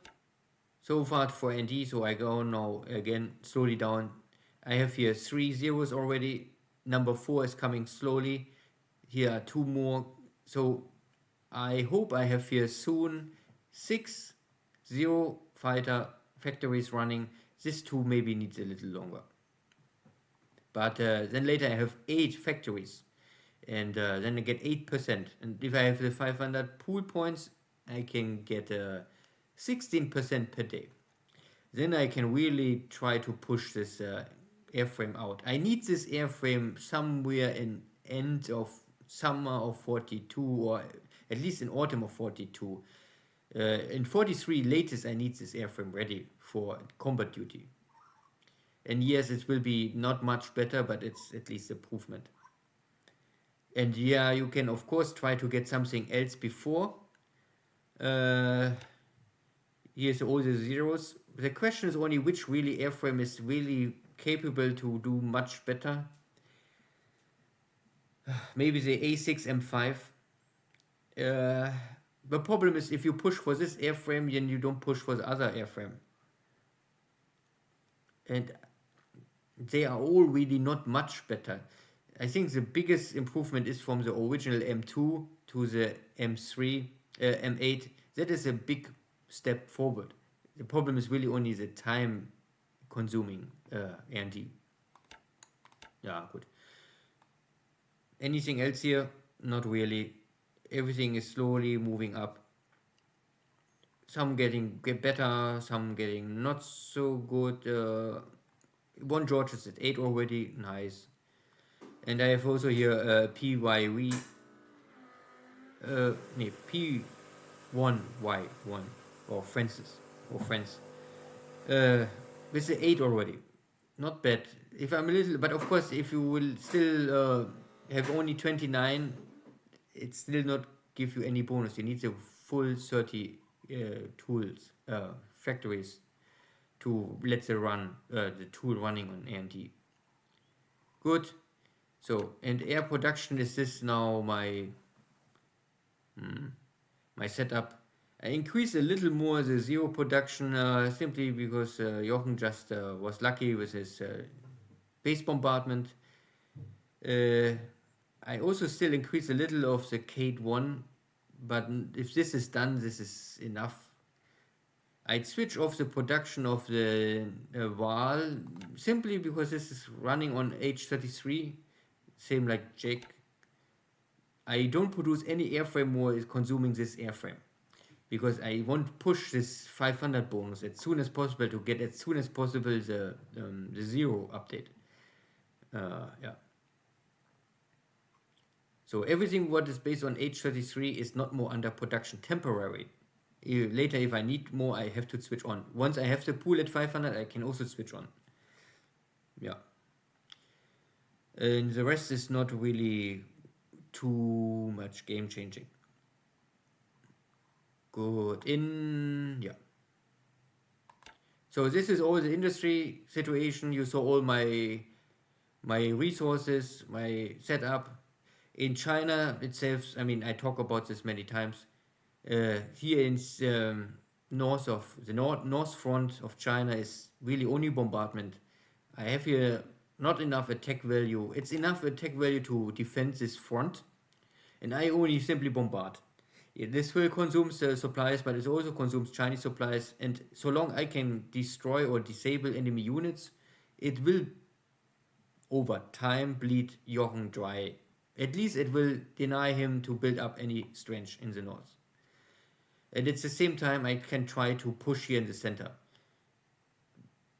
So far for ND, so I go now again slowly down. I have here 3 zeros already. Number 4 is coming slowly. Here are 2 more. So I hope I have here soon 6 zero fighter factories running. This 2 maybe needs a little longer. But then later I have 8 factories. And then I get 8%. And if I have the 500 pool points, I can get 16% per day. Then I can really try to push this airframe out. I need this airframe somewhere in end of summer of 42, or at least in autumn of 42. In 43 latest I need this airframe ready for combat duty. And yes, it will be not much better, but it's at least improvement. And yeah, you can of course try to get something else before. Here's all the zeros. The question is only which really airframe is really capable to do much better. Maybe the A6M5. The problem is if you push for this airframe, then you don't push for the other airframe. And they are all really not much better. I think the biggest improvement is from the original M2 to the M3, M8. That is a big step forward. The problem is really only the time consuming R&D. Yeah, good. Anything else here? Not really. Everything is slowly moving up. Some getting better, some getting not so good. One George is at 8 already, nice. And I have also here PYV, P1Y1, or Francis, or Friends, with the 8 already, not bad. If I'm a little, but of course, if you will still have only 29, it still not give you any bonus. You need the full 30 tools, factories, to let the tool running on AMD. Good. So, and air production is this now my setup. I increased a little more the zero production simply because Jochen just was lucky with his base bombardment. Uh, I also still increase a little of the Kate 1, but if this is done, this is enough. I'd switch off the production of the Val simply because this is running on H33, same like Jake. I don't produce any airframe more is consuming this airframe because I want to push this 500 bonus as soon as possible to get as soon as possible the zero update. Yeah. So everything what is based on H33 is not more under production temporary. Later, if I need more, I have to switch on. Once I have the pool at 500, I can also switch on. Yeah. And the rest is not really too much game changing. Good. Yeah. So this is all the industry situation. You saw all my resources, my setup. In China itself, I mean, I talk about this many times. Here in north of the north front of China is really only bombardment. I have here not enough attack value. It's enough attack value to defend this front, and I only simply bombard. Yeah, this will consume the supplies, but it also consumes Chinese supplies. And so long I can destroy or disable enemy units, it will over time bleed Jochen dry. At least it will deny him to build up any strength in the north. And at the same time, I can try to push here in the center.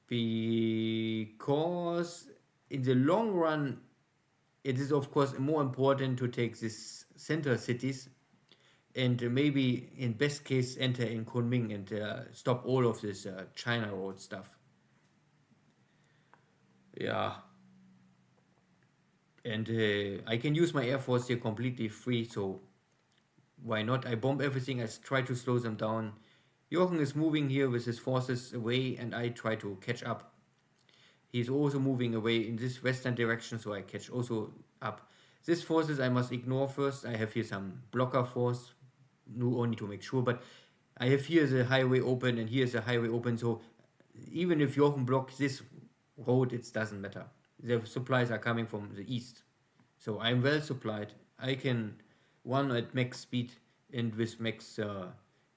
Because in the long run, it is of course more important to take these center cities and maybe in best case enter in Kunming and stop all of this China road stuff. Yeah. And I can use my air force here completely free, so why not? I bomb everything, I try to slow them down. Jochen is moving here with his forces away and I try to catch up. He's also moving away in this western direction, so I catch also up. These forces I must ignore first. I have here some blocker force, no, only to make sure, but I have here the highway open and here is the highway open, so even if Jochen blocks this road, it doesn't matter. The supplies are coming from the east. So I'm well supplied. I can run at max speed and with max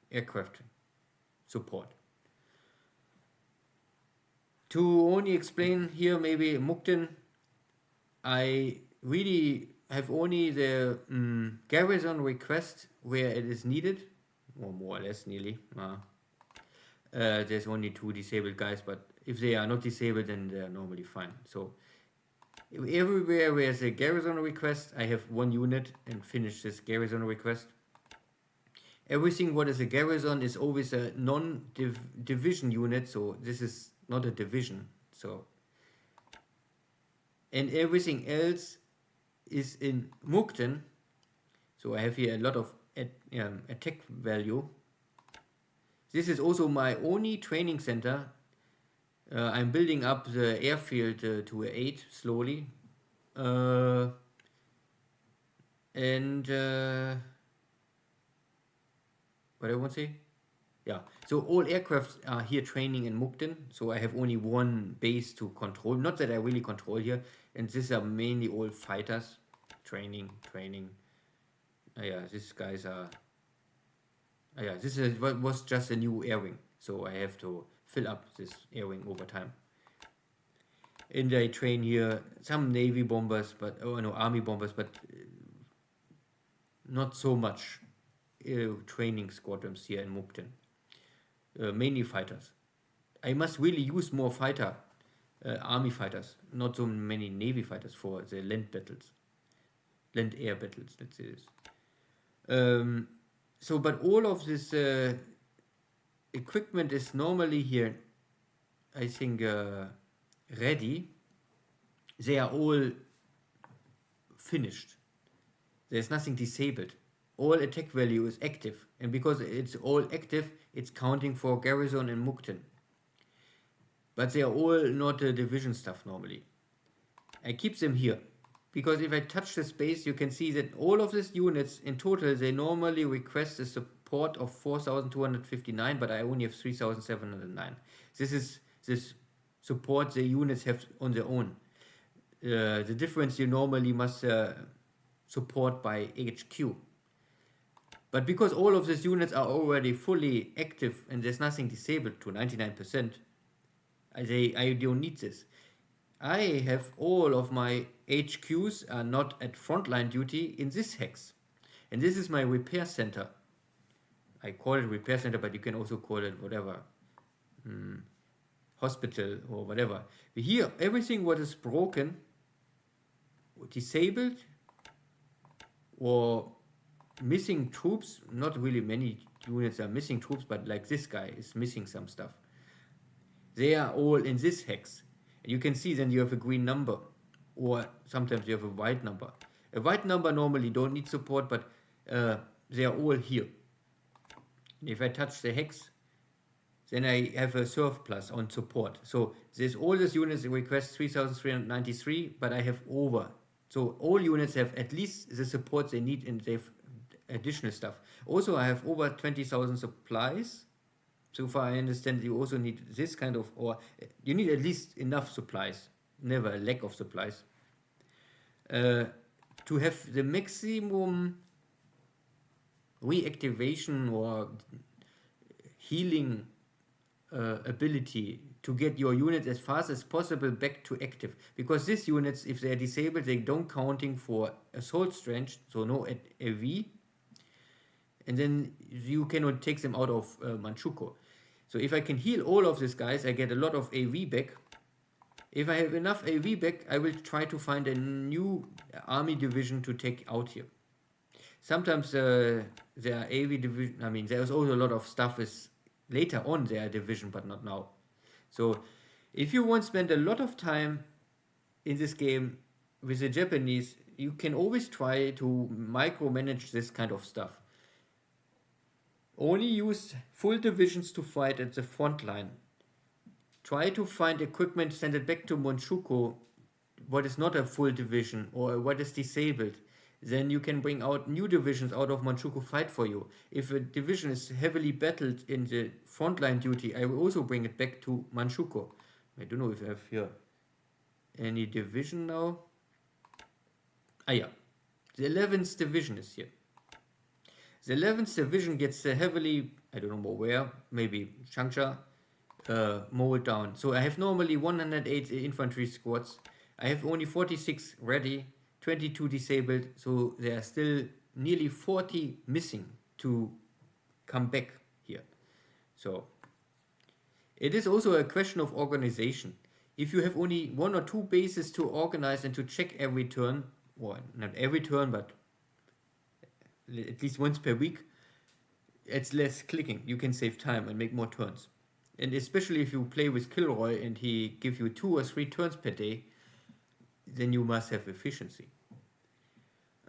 aircraft support. To only explain here maybe Mukden, I really have only the garrison request where it is needed, or more or less nearly. There's only 2 disabled guys, but if they are not disabled, then they are normally fine. So everywhere where there's a garrison request, I have 1 unit and finish this garrison request. Everything what is a garrison is always a non-division unit, so this is not a division. So, and everything else is in Mukden. So I have here a lot of attack value. This is also my only training center. I'm building up the airfield to 8 slowly. And what I want to say? Yeah, so all aircrafts are here training in Mukden, so I have only 1 base to control. Not that I really control here, and these are mainly all fighters. Training. Yeah, these guys are... yeah, this was just a new air wing, so I have to fill up this air wing over time. And I train here some Navy bombers, but Army bombers, but not so much training squadrons here in Mukden. Mainly fighters. I must really use more Army fighters, not so many Navy fighters for the land battles. Land air battles, let's say this. So, but all of this equipment is normally here, I think, ready. They are all finished. There's nothing disabled. All attack value is active, and because it's all active, it's counting for garrison and Mukden. But they are all not division stuff normally. I keep them here. because if I touch the space, you can see that all of these units in total, they normally request a support of 4,259, but I only have 3,709. This support the units have on their own. The difference you normally must support by HQ. But because all of these units are already fully active and there's nothing disabled to 99%, I don't need this. I have all of my HQs are not at frontline duty in this hex. And this is my repair center. I call it repair center, but you can also call it whatever. Hospital or whatever. Here, everything what is broken, disabled, or missing troops, not really many units are missing troops, but like this guy is missing some stuff. They are all in this hex. And you can see then you have a green number, or sometimes you have a white number. A white number normally don't need support, but they are all here. And if I touch the hex, then I have a surplus on support. So there's all these units request 3,393, but I have over. So all units have at least the support they need, and they have additional stuff. Also, I have over 20,000 supplies. So far I understand you also need this kind of, or you need at least enough supplies, never a lack of supplies, to have the maximum reactivation or healing ability to get your unit as fast as possible back to active. Because these units, if they are disabled, they don't counting for assault strength, so no AV, and then you cannot take them out of Manchukuo. So if I can heal all of these guys, I get a lot of AV back. If I have enough AV back, I will try to find a new army division to take out here. Sometimes there are AV division, I mean, there's also a lot of stuff is later on their division, but not now. So if you want to spend a lot of time in this game with the Japanese, you can always try to micromanage this kind of stuff. Only use full divisions to fight at the front line. Try to find equipment, send it back to Manchukuo, what is not a full division or what is disabled. Then you can bring out new divisions out of Manchukuo fight for you. If a division is heavily battled in the frontline duty, I will also bring it back to Manchukuo. I don't know if I have here any division now. Ah yeah, the 11th division is here. The 11th division gets heavily, I don't know where, maybe Changsha, mowed down. So I have normally 108 infantry squads. I have only 46 ready, 22 disabled, so there are still nearly 40 missing to come back here. So it is also a question of organization. If you have only 1 or 2 bases to organize and to check every turn, or not every turn, but at least once per week, it's less clicking. You can save time and make more turns. And especially if you play with Kilroy and he gives you 2 or 3 turns per day, then you must have efficiency.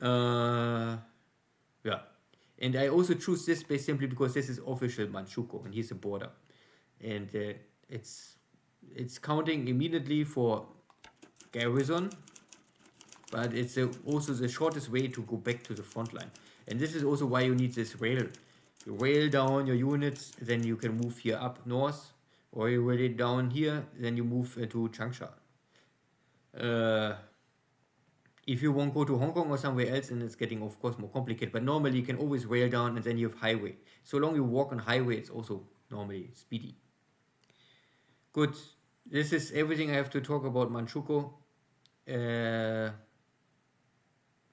Yeah. And I also choose this base simply because this is official Manchukuo and he's a border. And it's counting immediately for garrison, but it's also the shortest way to go back to the front line. And this is also why you need this rail. You rail down your units, then you can move here up north, or you rail it down here, then you move to Changsha. If you won't go to Hong Kong or somewhere else, then it's getting, of course, more complicated. But normally you can always rail down and then you have highway. So long you walk on highway, it's also normally speedy. Good. This is everything I have to talk about Manchukuo. And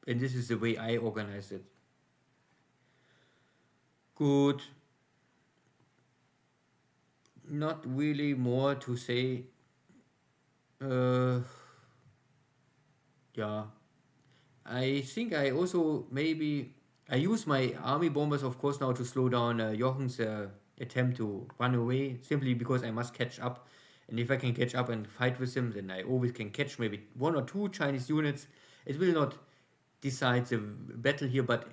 this is the way I organize it. Good. Not really more to say. Yeah. I think I also I use my army bombers, of course, now to slow down Jochen's attempt to run away, simply because I must catch up. And if I can catch up and fight with him, then I always can catch maybe 1 or 2 Chinese units. It will not decide the battle here, but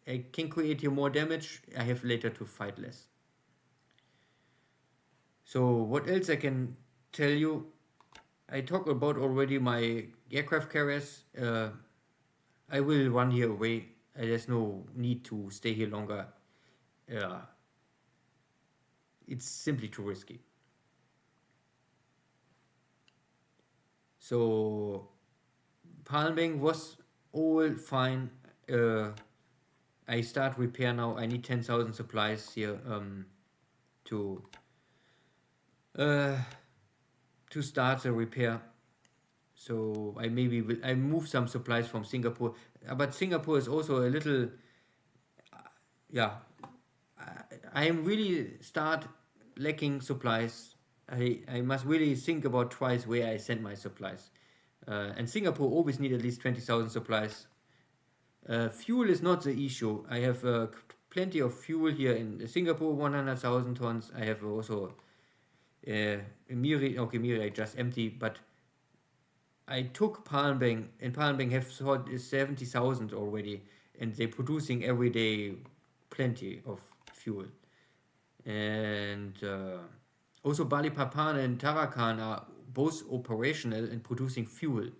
I can create here more damage. I have later to fight less. So what else I can tell you? I talked about already my aircraft carriers, I will run here away. There's no need to stay here longer. Uh, it's simply too risky. So Palmbang was all fine. I start repair now. I need 10,000 supplies here to uh, to start the repair. So I maybe will I move some supplies from Singapore, but Singapore is also a little yeah. I am really start lacking supplies. I must really think about twice where I send my supplies. And Singapore always need at least 20,000 supplies. Fuel is not the issue. I have plenty of fuel here in Singapore, 100,000 tons. I have also Miri, okay, Miri I just empty, but I took Palmbang, and Palmbang have 70,000 already, and they're producing every day plenty of fuel. And also Balikpapan and Tarakan are both operational and producing fuel.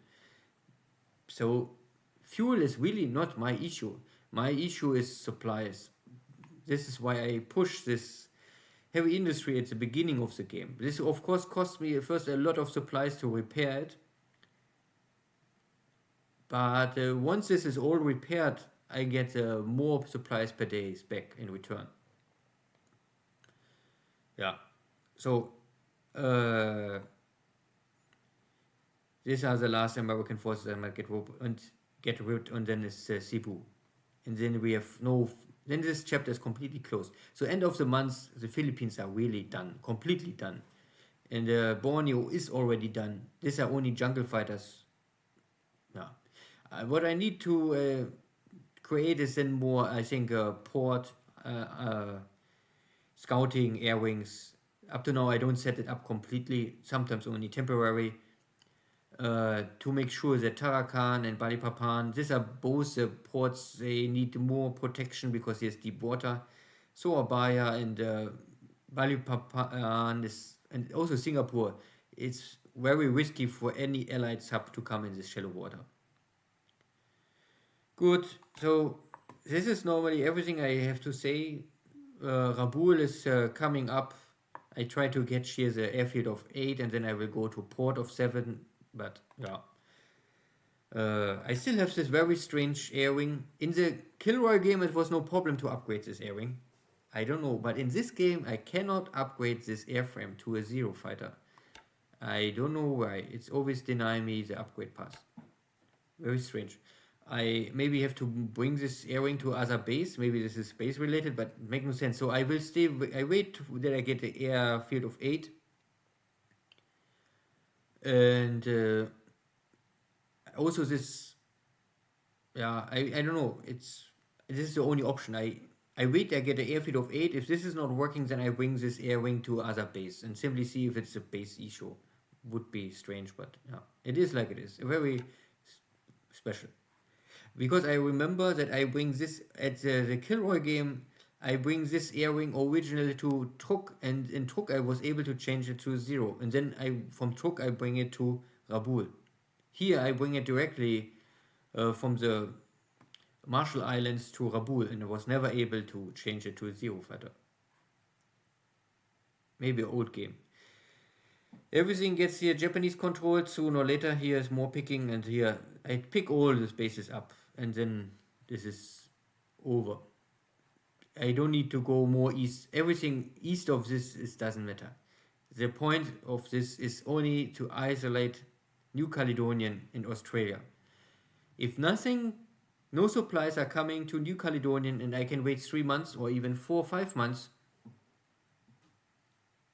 So fuel is really not my issue. My issue is supplies. This is why I push this heavy industry at the beginning of the game. This of course cost me first a lot of supplies to repair it. But once this is all repaired, I get more supplies per day back in return. Yeah. So these are the last American forces I might get rid, and then it's Cebu, and then we have no. Then this chapter is completely closed. So end of the month, the Philippines are really done, completely done, and Borneo is already done. These are only jungle fighters. Yeah. What I need to create is then more, I think, port, scouting, air wings. Up to now, I don't set it up completely, sometimes only temporary, to make sure that Tarakan and Balikpapan, these are both ports, they need more protection because there's deep water. Surabaya and Balikpapan and also Singapore, it's very risky for any allied sub to come in this shallow water. Good, so this is normally everything I have to say. Rabaul is coming up. I try to get here the airfield of 8 and then I will go to port of 7, but yeah. I still have this very strange air wing. In the Kilroy game it was no problem to upgrade this air wing. I don't know, but in this game I cannot upgrade this airframe to a Zero fighter. I don't know why. It's always denying me the upgrade path. Very strange. I maybe have to bring this air wing to other base. Maybe this is base related, but make no sense. So I will stay. I wait that I get the airfield of 8, and also this. Yeah, I don't know. This is the only option. I wait. I get the airfield of 8. If this is not working, then I bring this air wing to other base and simply see if it's a base issue. Would be strange, but yeah, it is like it is. Very special. Because I remember that I bring this at the Kilroy game, I bring this air wing originally to Truk, and in Truk I was able to change it to 0, and then from Truk I bring it to Rabaul. Here I bring it directly from the Marshall Islands to Rabaul, and I was never able to change it to a 0 fighter. Maybe an old game. Everything gets here Japanese controlled. Sooner or later here is more picking, and here I pick all the spaces up, and then this is over. I don't need to go more east. Everything east of this doesn't matter. The point of this is only to isolate New Caledonian and Australia. If no supplies are coming to New Caledonian and I can wait 3 months or even 4 or 5 months,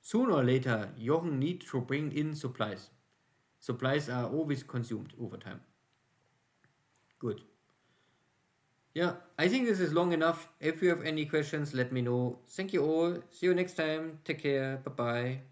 sooner or later Jochen needs to bring in supplies. Supplies are always consumed over time. Good. Yeah, I think this is long enough. If you have any questions, let me know. Thank you all. See you next time. Take care. Bye bye.